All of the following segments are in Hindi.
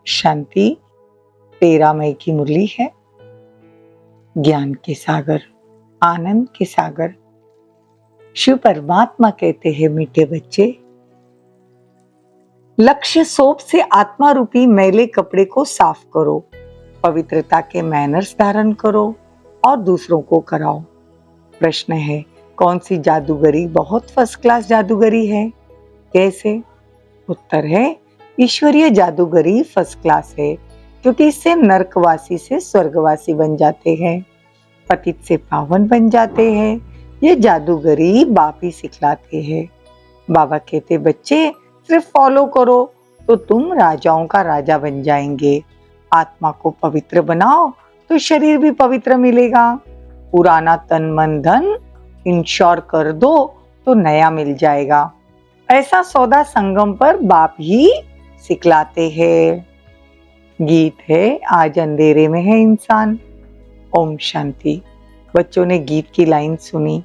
शांति 13 मई की मुरली है। ज्ञान के सागर, आनंद के सागर शिव परमात्मा कहते हैं, मीठे बच्चे, लक्ष्य सोप से आत्मा रूपी मैले कपड़े को साफ करो, पवित्रता के मैनर्स धारण करो और दूसरों को कराओ। प्रश्न है, कौन सी जादूगरी बहुत फर्स्ट क्लास जादूगरी है? कैसे? उत्तर है, ईश्वरीय जादूगरी फर्स्ट क्लास है, क्योंकि इससे नरकवासी से स्वर्गवासी बन जाते हैं, पतित से पावन बन जाते हैं। ये जादूगरी बाप ही सिखलाते हैं। बाबा कहते, बच्चे सिर्फ फॉलो करो तो तुम राजाओं का राजा बन जाएंगे। आत्मा को पवित्र बनाओ तो शरीर भी पवित्र मिलेगा। पुराना तन मन धन इंश्योर कर दो तो नया मिल जाएगा। ऐसा सौदा संगम पर बाप ही सिखलाते हैं। गीत है, आज अंधेरे में है इंसान। ओम शांति। बच्चों ने गीत की लाइन सुनी।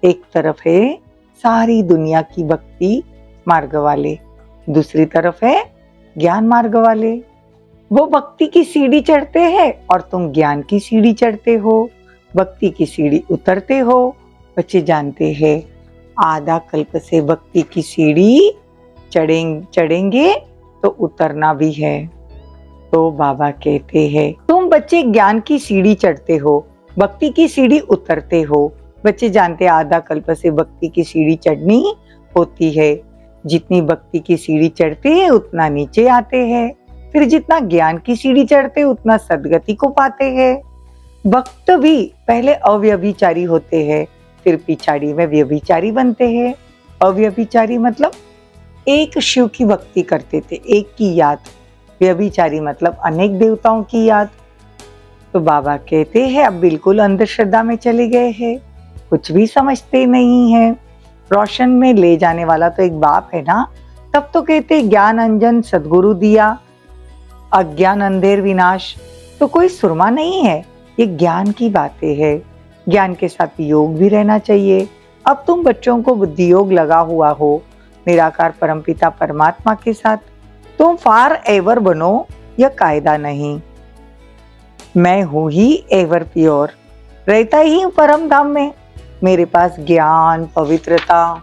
एक तरफ है सारी दुनिया की भक्ति मार्ग वाले, दूसरी तरफ है ज्ञान मार्ग वाले। वो भक्ति की सीढ़ी चढ़ते हैं और तुम ज्ञान की सीढ़ी चढ़ते हो, भक्ति की सीढ़ी उतरते हो। बच्चे जानते हैं, आधा कल्प से भक्ति की सीढ़ी चढ़ेंगे तो उतरना भी है। तो बाबा कहते हैं, तुम बच्चे ज्ञान की सीढ़ी चढ़ते हो, भक्ति की सीढ़ी उतरते हो। बच्चे जानते हैं, आधा कल्प से भक्ति की सीढ़ी चढ़नी होती है। जितनी भक्ति की सीढ़ी चढ़ते हैं उतना नीचे आते हैं, फिर जितना ज्ञान की सीढ़ी चढ़ते उतना सदगति को पाते हैं। भक्त भी पहले अव्यभिचारी होते हैं, फिर पिछाड़ी में व्यभिचारी बनते हैं। अव्यभिचारी मतलब एक शिव की भक्ति करते थे, एक की याद। व्यभिचारी मतलब अनेक देवताओं की याद। तो बाबा कहते हैं, अब बिल्कुल अंधश्रद्धा में चले गए हैं, कुछ भी समझते नहीं है। रोशन में ले जाने वाला तो एक बाप है ना। तब तो कहते, ज्ञान अंजन सद्गुरु दिया, अज्ञान अंधेर विनाश। तो कोई सुरमा नहीं है, ये ज्ञान की बातें है। ज्ञान के साथ योग भी रहना चाहिए। अब तुम बच्चों को बुद्धि योग लगा हुआ हो निराकार परमपिता परमात्मा के साथ। तुम फार एवर बनो, यह कायदा नहीं। मैं हूं ही एवर प्योर, रहता ही हूं परम धाम में। मेरे पास ज्ञान पवित्रता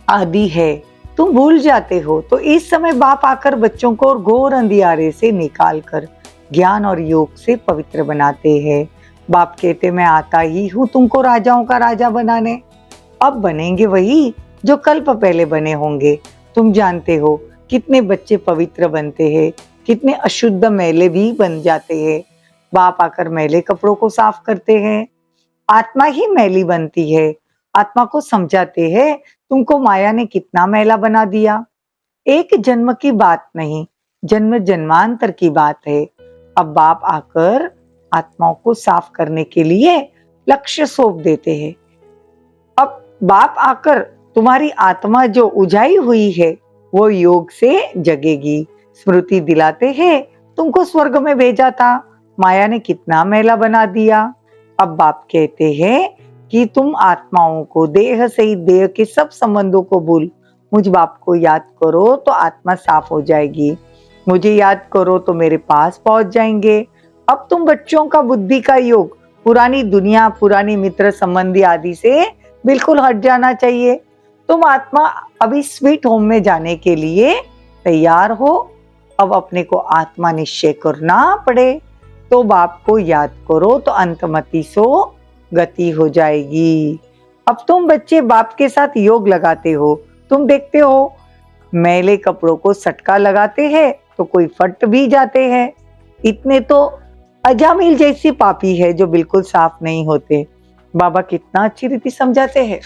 आदि है। तुम भूल जाते हो तो इस समय बाप आकर बच्चों को घोर अंधियारे से निकाल कर ज्ञान और योग से पवित्र बनाते हैं। बाप कहते, मैं आता ही हूँ तुमको राजाओं का राजा बनाने। अब बनेंगे वही जो कल्प पहले बने होंगे। तुम जानते हो कितने बच्चे पवित्र बनते हैं, कितने अशुद्ध मैले भी बन जाते हैं। बाप आकर मैले कपड़ों को साफ करते हैं। आत्मा ही मैली बनती है। आत्मा को समझाते हैं, तुमको माया ने कितना मैला बना दिया। एक जन्म की बात नहीं, जन्म जन्मांतर की बात है। अब बाप आकर आत्माओं को साफ करने के लिए लक्ष्य सौंप देते हैं। अब बाप आकर तुम्हारी आत्मा जो उजाई हुई है वो योग से जगेगी। स्मृति दिलाते हैं, तुमको स्वर्ग में भेजा था, माया ने कितना मैला बना दिया। अब बाप कहते हैं कि तुम आत्माओं को देह से ही देह के सब संबंधों को भूल मुझ बाप को याद करो तो आत्मा साफ हो जाएगी। मुझे याद करो तो मेरे पास पहुंच जाएंगे। अब तुम बच्चों का बुद्धि का योग पुरानी दुनिया, पुरानी मित्र संबंधी आदि से बिल्कुल हट जाना चाहिए। तुम आत्मा अभी स्वीट होम में जाने के लिए तैयार हो। अब अपने को आत्मा निश्चय करना पड़े तो बाप को याद करो तो अंतमति सो गति हो जाएगी। अब तुम बच्चे बाप के साथ योग लगाते हो। तुम देखते हो मैले कपड़ों को सटका लगाते हैं तो कोई फट भी जाते हैं। इतने तो अजामिल जैसी पापी है जो बिल्कुल साफ नहीं होते। बाबा कितना अच्छी रीति समझाते हैं।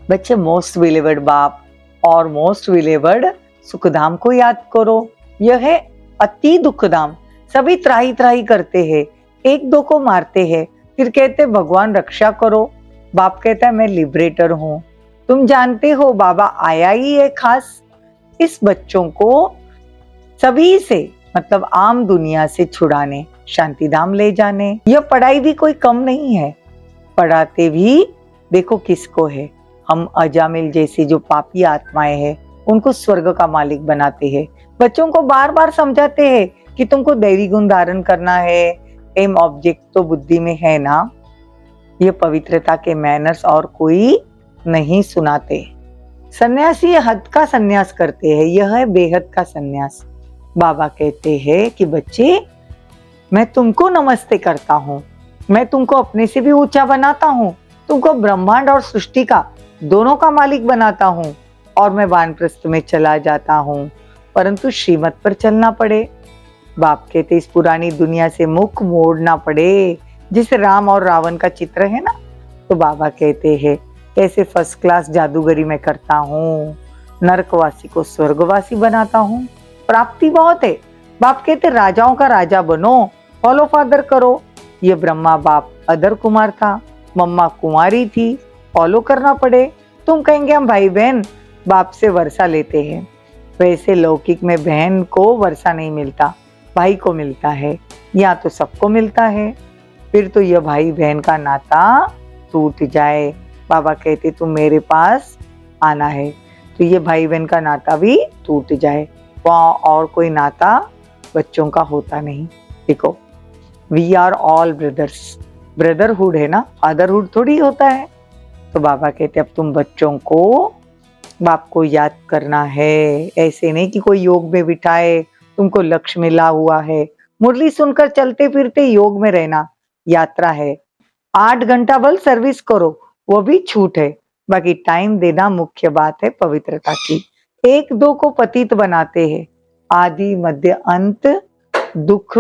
बच्चे, मोस्ट बिलीवर्ड बाप और मोस्ट बिलीवर्ड सुखधाम को याद करो। यह है अति दुखधाम। सभी त्राही त्राही करते हैं, एक दो को मारते हैं, फिर कहते भगवान रक्षा करो। बाप कहता है, मैं लिबरेटर हूँ। तुम जानते हो बाबा आया ही है खास इस बच्चों को सभी से, मतलब आम दुनिया से छुड़ाने, शांतिधाम ले जाने। यह पढ़ाई भी कोई कम नहीं है। पढ़ाते भी देखो किसको है, हम अजामिल जैसी जो पापी आत्माएं हैं उनको स्वर्ग का मालिक बनाते हैं। बच्चों को बार बार समझाते हैं कि तुमको दैवी गुण धारण करना है, एम ऑब्जेक्ट तो बुद्धि में है ना। ये पवित्रता के मैनर्स और कोई नहीं सुनाते। सन्यासी हद का सन्यास करते हैं, यह है बेहद का सन्यास। बाबा कहते हैं कि बच्चे, मैं तुमको नमस्ते करता हूँ, मैं तुमको अपने से भी ऊंचा बनाता हूँ, तुमको ब्रह्मांड और सृष्टि का दोनों का मालिक बनाता हूँ, और मैं वानप्रस्थ में चला जाता हूँ, परंतु श्रीमत पर चलना पड़े। बाप कहते इस पुरानी दुनिया से मुख मोड़ना पड़े। जिस राम और रावण का चित्र है ना, तो बाबा कहते हैं ऐसे फर्स्ट क्लास जादूगरी मैं करता हूँ, नरकवासी को स्वर्गवासी बनाता हूँ। प्राप्ति बहुत है। बाप कहते राजाओं का राजा बनो, फॉलो फादर करो। ये ब्रह्मा बाप अदर कुमार था, मम्मा कुंवारी थी, फॉलो करना पड़े। तुम कहेंगे हम भाई बहन बाप से वर्षा लेते हैं, वैसे लौकिक में बहन को वर्षा नहीं मिलता, भाई को मिलता है, या तो सबको मिलता है। फिर तो यह भाई बहन का नाता टूट जाए। बाबा कहते तुम मेरे पास आना है तो ये भाई बहन का नाता भी टूट जाए। वहाँ और कोई नाता बच्चों का होता नहीं। देखो, we are all brothers, brotherhood है ना, फादरहुड थोड़ी होता है। तो बाबा कहते अब तुम बच्चों को बाप को याद करना है, ऐसे नहीं कि कोई योग में बिठाए, तुमको लक्ष्य मिला हुआ है। मुरली सुनकर चलते फिरते योग में रहना यात्रा है। 8 घंटा बल सर्विस करो, वो भी छूट है, बाकी टाइम देना मुख्य बात है पवित्रता की। एक दो को पतित बनाते हैं, आदि मध्य अंत दुख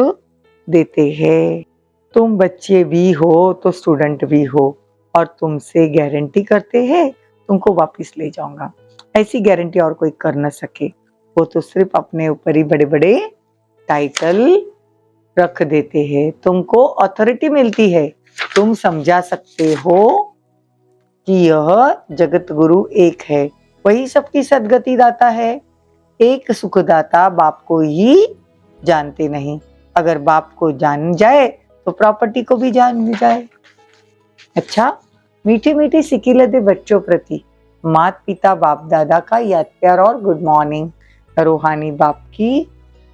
देते हैं। तुम बच्चे भी हो तो स्टूडेंट भी हो, और तुमसे गारंटी करते हैं तुमको वापस ले जाऊंगा। ऐसी गारंटी और कोई कर न सके। वो तो सिर्फ अपने ऊपर ही बड़े बड़े टाइटल रख देते हैं। तुमको अथॉरिटी मिलती है, तुम समझा सकते हो कि यह जगत गुरु एक है, वही सबकी सदगति दाता है। एक सुखदाता बाप को ही जानते नहीं, अगर बाप को जान जाए तो प्रॉपर्टी को भी जान जाए। अच्छा, मीठी मीठी सिकिल दे बच्चों प्रति माता पिता बाप दादा का याद प्यार और गुड मॉर्निंग। रूहानी बाप की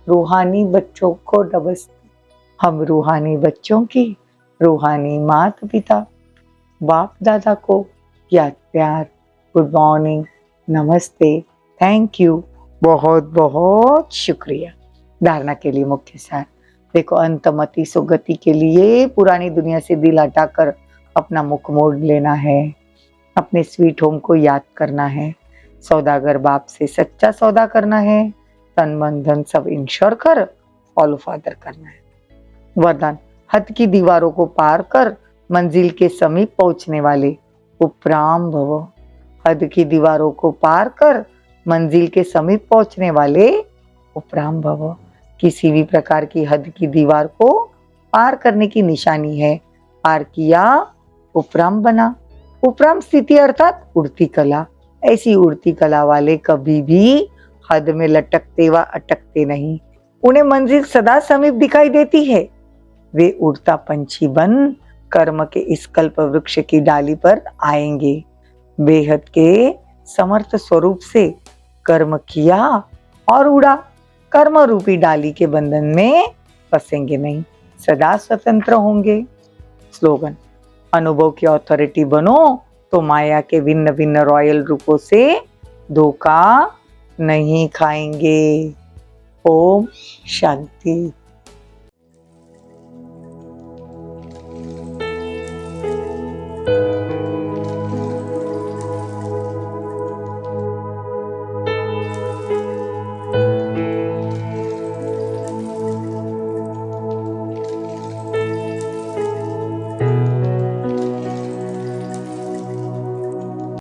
रूहानी बच्चों को नमस्ते। हम रूहानी बच्चों की रूहानी माता पिता बाप दादा को याद प्यार, गुड मॉर्निंग, नमस्ते, थैंक यू, बहुत बहुत शुक्रिया। धारणा के लिए मुख्य सार देखो, अंतमति सुगति के लिए पुरानी दुनिया से दिल हटाकर अपना मुख मोड़ लेना है, अपने स्वीट होम को याद करना है, सौदागर बाप से सच्चा सौदा करना है, तन मन धन सब इंश्योर कर फॉलो फादर करना है। वरदान, हद की दीवारों को पार कर मंजिल के समीप पहुंचने वाले उपराम भव। हद की दीवारों को पार कर मंजिल के समीप पहुंचने वाले उपराम भव। किसी भी प्रकार की हद की दीवार को पार करने की निशानी है, पार किया उपराम बना। उपराम स्थिति अर्थात उड़ती कला। ऐसी उड़ती कला वाले कभी भी हद में लटकते व अटकते नहीं, उन्हें मंजिल सदा समीप दिखाई देती है। वे उड़ता पंछी बन कर्म के इस कल्प वृक्ष की डाली पर आएंगे। बेहद के समर्थ स्वरूप से कर्म किया और उड़ा, कर्म रूपी डाली के बंधन में फंसेंगे नहीं, सदा स्वतंत्र होंगे। स्लोगन, अनुभव की अथॉरिटी बनो तो माया के भिन्न भिन्न रॉयल रूपों से धोखा नहीं खाएंगे। ओम शांति।